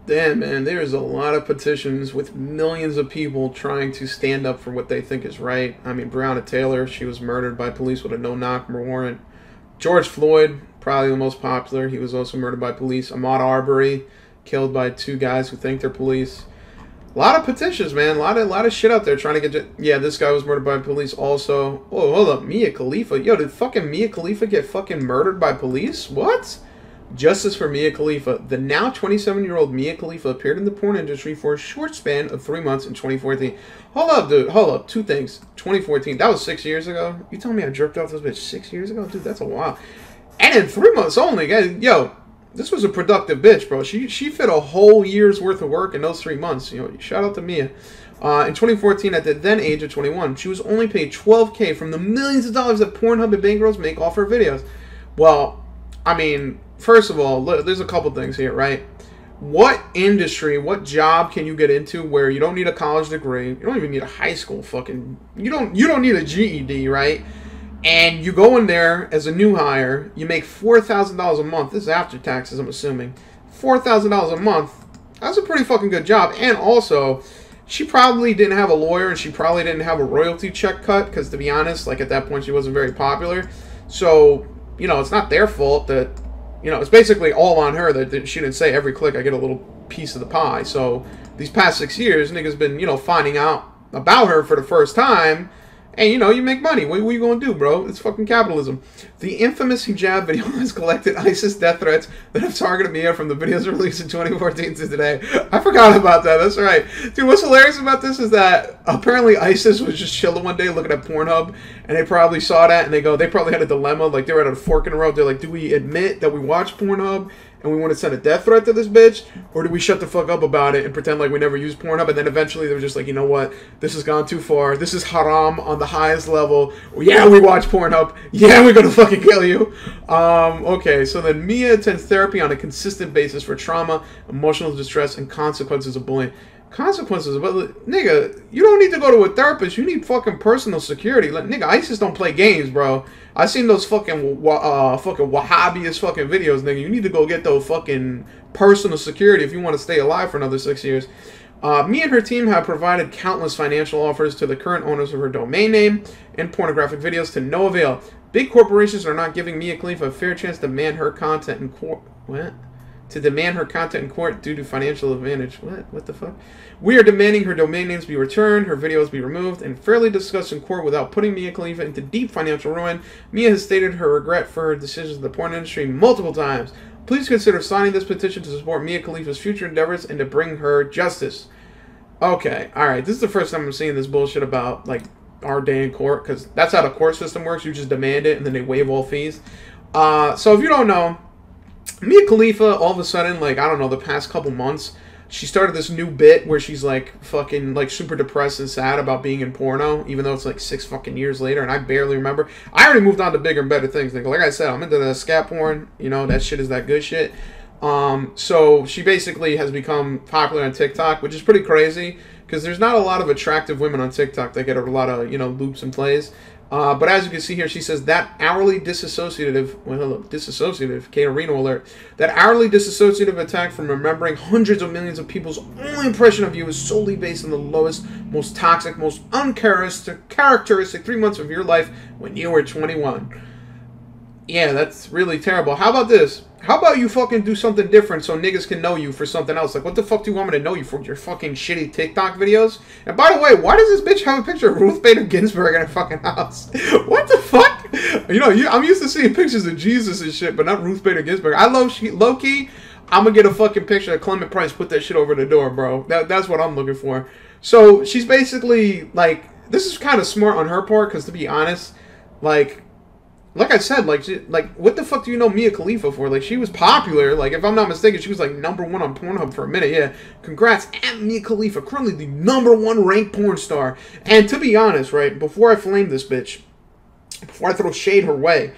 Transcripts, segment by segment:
Damn, man, there's a lot of petitions with millions of people trying to stand up for what they think is right. I mean, Breonna Taylor, she was murdered by police with a no-knock warrant. George Floyd, probably the most popular. He was also murdered by police. Ahmaud Arbery, killed by two guys who think they're police. A lot of petitions, man. A lot of shit out there trying to get... Yeah, this guy was murdered by police also. Whoa, hold up. Mia Khalifa. Yo, did fucking Mia Khalifa get fucking murdered by police? What? Justice for Mia Khalifa. The now 27-year-old Mia Khalifa appeared in the porn industry for a short span of 3 months in 2014. Hold up, dude. Hold up. Two things. 2014. That was 6 years ago. You telling me I jerked off this bitch 6 years ago? Dude, that's a while. And in 3 months only, guys. Yo, this was a productive bitch, bro. She fit a whole year's worth of work in those 3 months. You know, shout out to Mia. In 2014, at the then age of 21, she was only paid $12K from the millions of dollars that Pornhub and bankrolls make off her videos. Well, I mean... First of all, there's a couple things here, right? What industry, what job can you get into where you don't need a college degree, you don't even need a high school fucking, you don't need a GED, right? And you go in there as a new hire, you make $4,000 a month. This is after taxes, I'm assuming. $4,000 a month. That's a pretty fucking good job. And also, she probably didn't have a lawyer and she probably didn't have a royalty check cut because, to be honest, like at that point, she wasn't very popular. So, you know, it's not their fault that... You know, it's basically all on her that she didn't say every click I get a little piece of the pie. So these past 6 years, niggas been, you know, finding out about her for the first time. And, you know, you make money. What are you going to do, bro? It's fucking capitalism. The infamous hijab video has collected ISIS death threats that have targeted Mia from the videos released in 2014 to today. I forgot about that. That's right. Dude, what's hilarious about this is that apparently ISIS was just chilling one day looking at Pornhub, and they probably saw that, and they probably had a dilemma. Like, they were at a fork in the road. They're like, do we admit that we watch Pornhub and we want to send a death threat to this bitch, or do we shut the fuck up about it and pretend like we never used Pornhub? And then eventually they were just like, you know what, this has gone too far, this is haram on the highest level, yeah, we watch Pornhub, yeah, we're gonna fucking kill you. Okay, so then Mia attends therapy on a consistent basis for trauma, emotional distress, and consequences of bullying. Consequences, but nigga, you don't need to go to a therapist. You need fucking personal security. Like, nigga, ISIS don't play games, bro. I seen those fucking Wahhabist fucking videos, nigga. You need to go get those fucking personal security if you want to stay alive for another 6 years. Me and her team have provided countless financial offers to the current owners of her domain name and pornographic videos to no avail. Big corporations are not giving Mia Khalifa a fair chance to demand her content in court. What? To demand her content in court due to financial advantage. What the fuck? We are demanding her domain names be returned, her videos be removed, and fairly discussed in court without putting Mia Khalifa into deep financial ruin. Mia has stated her regret for her decisions in the porn industry multiple times. Please consider signing this petition to support Mia Khalifa's future endeavors and to bring her justice. Okay, alright. This is the first time I'm seeing this bullshit about, like, our day in court, because that's how the court system works. You just demand it, and then they waive all fees. So if you don't know, Mia Khalifa, all of a sudden, like, I don't know, the past couple months, she started this new bit where she's, like, fucking, like, super depressed and sad about being in porno, even though it's, like, 6 fucking years later, and I barely remember. I already moved on to bigger and better things. Like I said, I'm into the scat porn, you know, that shit is that good shit. So she basically has become popular on TikTok, which is pretty crazy, because there's not a lot of attractive women on TikTok that get a lot of, you know, loops and plays. But as you can see here, she says that hourly disassociative, Katerino alert, that hourly disassociative attack from remembering hundreds of millions of people's only impression of you is solely based on the lowest, most toxic, most uncharacteristic 3 months of your life when you were 21. Yeah, that's really terrible. How about this? How about you fucking do something different so niggas can know you for something else? Like, what the fuck do you want me to know you for? Your fucking shitty TikTok videos? And by the way, why does this bitch have a picture of Ruth Bader Ginsburg in her fucking house? What the fuck? You know, I'm used to seeing pictures of Jesus and shit, but not Ruth Bader Ginsburg. I love low-key, I'm gonna get a fucking picture of Clement Price, put that shit over the door, bro. That's what I'm looking for. So, she's basically, like, this is kind of smart on her part, because to be honest, like I said, like, what the fuck do you know Mia Khalifa for? Like, she was popular. Like, if I'm not mistaken, she was, like, #1 on Pornhub for a minute. Yeah, congrats, at Mia Khalifa, currently the #1 ranked porn star. And to be honest, right, before I flame this bitch, before I throw shade her way,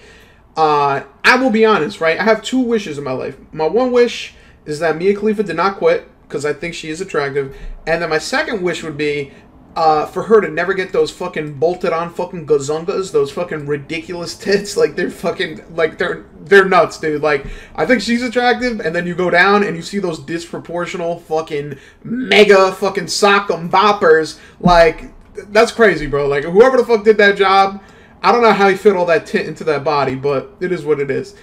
I will be honest, right? I have 2 wishes in my life. My one wish is that Mia Khalifa did not quit, because I think she is attractive. And then my second wish would be, For her to never get those fucking bolted on fucking gazungas, those fucking ridiculous tits, like they're fucking, like they're nuts, dude. Like, I think she's attractive, and then you go down and you see those disproportional fucking mega fucking sock 'em boppers. Like, that's crazy, bro. Like, whoever the fuck did that job, I don't know how he fit all that tit into that body, but it is what it is.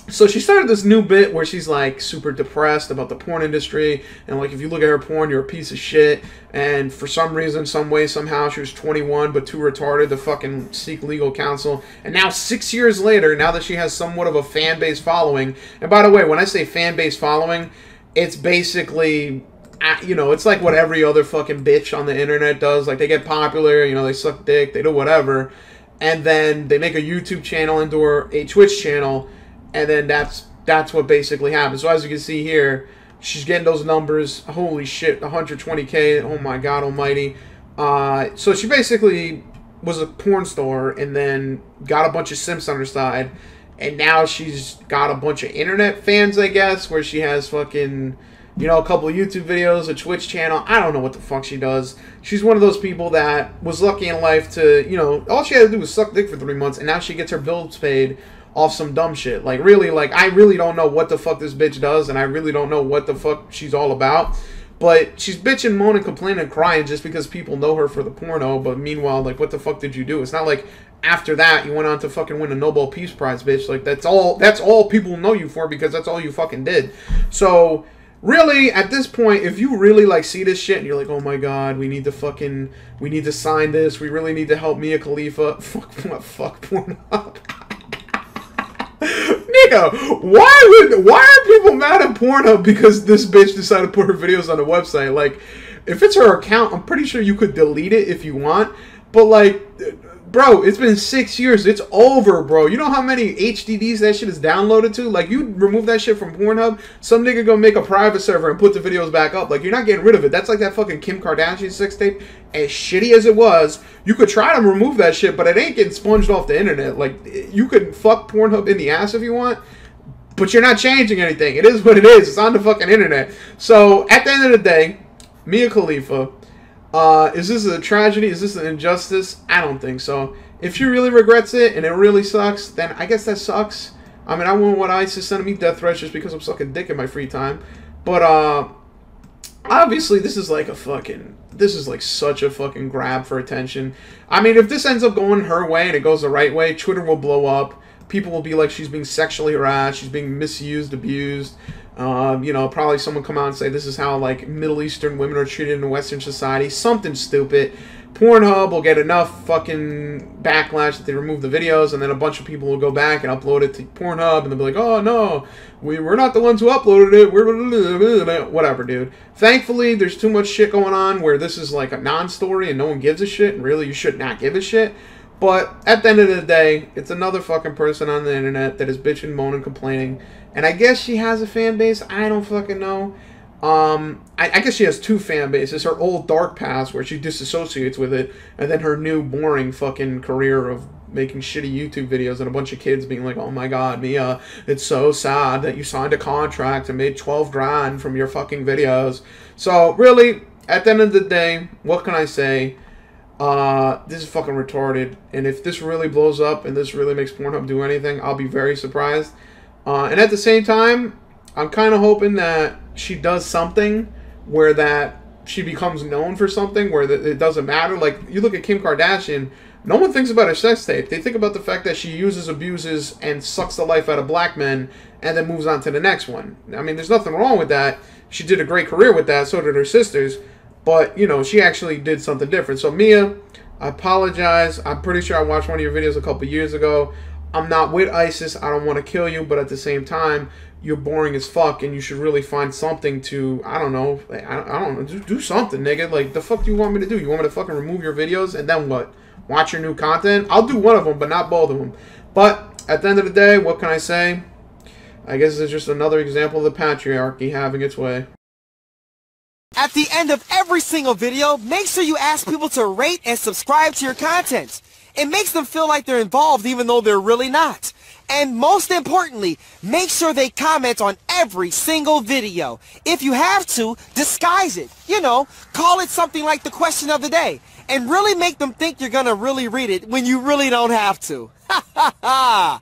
So she started this new bit where she's like super depressed about the porn industry, and like if you look at her porn, you're a piece of shit. And for some reason, some way, somehow, she was 21 but too retarded to fucking seek legal counsel. And now 6 years later, now that she has somewhat of a fan base following, and by the way, when I say fan base following, it's basically, you know, it's like what every other fucking bitch on the internet does. Like, they get popular, you know, they suck dick, they do whatever, and then they make a YouTube channel into a Twitch channel. And then that's what basically happens. So as you can see here, she's getting those numbers. Holy shit, 120K. Oh my god almighty. So she basically was a porn star and then got a bunch of simps on her side. And now she's got a bunch of internet fans, I guess, where she has fucking, you know, a couple of YouTube videos, a Twitch channel. I don't know what the fuck she does. She's one of those people that was lucky in life to, you know, all she had to do was suck dick for 3 months, and now she gets her bills paid off some dumb shit. Like, really, like, I really don't know what the fuck this bitch does, and I really don't know what the fuck she's all about. But she's bitching, moaning, complaining, crying just because people know her for the porno. But meanwhile, like, what the fuck did you do? It's not like after that you went on to fucking win a Nobel Peace Prize, bitch. Like, that's all people know you for, because that's all you fucking did. So really, at this point, if you really, like, see this shit and you're like, oh my god, we need to sign this, we really need to help Mia Khalifa, fuck Pornhub. Nigga, why are people mad at Pornhub because this bitch decided to put her videos on the website? Like, if it's her account, I'm pretty sure you could delete it if you want. But, like, bro, it's been 6 years. It's over, bro. You know how many HDDs that shit is downloaded to? Like, you remove that shit from Pornhub, some nigga gonna make a private server and put the videos back up. Like, you're not getting rid of it. That's like that fucking Kim Kardashian sex tape. As shitty as it was, you could try to remove that shit, but it ain't getting sponged off the internet. Like, you could fuck Pornhub in the ass if you want, but you're not changing anything. It is what it is. It's on the fucking internet. So, at the end of the day, Mia Khalifa, is this a tragedy? Is this an injustice? I don't think so. If she really regrets it and it really sucks, then I guess that sucks. I mean, I wouldn't want ISIS sending me death threats just because I'm sucking dick in my free time. But, obviously, this is like such a fucking grab for attention. I mean, if this ends up going her way and it goes the right way, Twitter will blow up. People will be like, she's being sexually harassed, she's being misused, abused. You know, probably someone come out and say this is how, like, Middle Eastern women are treated in Western society. Something stupid. Pornhub will get enough fucking backlash that they remove the videos, and then a bunch of people will go back and upload it to Pornhub, and they'll be like, oh, no, we're not the ones who uploaded it. We're whatever, dude. Thankfully, there's too much shit going on where this is, like, a non-story and no one gives a shit, and really, you should not give a shit. But at the end of the day, it's another fucking person on the internet that is bitching, moaning, complaining. And I guess she has a fan base. I don't fucking know. I guess she has two fan bases. Her old dark past where she disassociates with it, and then her new boring fucking career of making shitty YouTube videos and a bunch of kids being like, oh my god, Mia, it's so sad that you signed a contract and made 12 grand from your fucking videos. So really, at the end of the day, what can I say? This is fucking retarded, and if this really blows up and this really makes Pornhub do anything, I'll be very surprised. And at the same time, I'm kind of hoping that she does something where that she becomes known for something where it doesn't matter. Like, you look at Kim Kardashian, no one thinks about her sex tape. They think about the fact that she uses, abuses, and sucks the life out of black men and then moves on to the next one. I mean, there's nothing wrong with that. She did a great career with that, so did her sisters. But, you know, she actually did something different. So, Mia, I apologize. I'm pretty sure I watched one of your videos a couple years ago. I'm not with ISIS. I don't want to kill you. But at the same time, you're boring as fuck. And you should really find something to, I don't know. I don't know. Do something, nigga. Like, the fuck do you want me to do? You want me to fucking remove your videos? And then what? Watch your new content? I'll do one of them, but not both of them. But at the end of the day, what can I say? I guess it's just another example of the patriarchy having its way. At the end of every single video, make sure you ask people to rate and subscribe to your content. It makes them feel like they're involved even though they're really not. And most importantly, make sure they comment on every single video. If you have to, disguise it. You know, call it something like the question of the day. And really make them think you're gonna really read it when you really don't have to. Ha ha ha!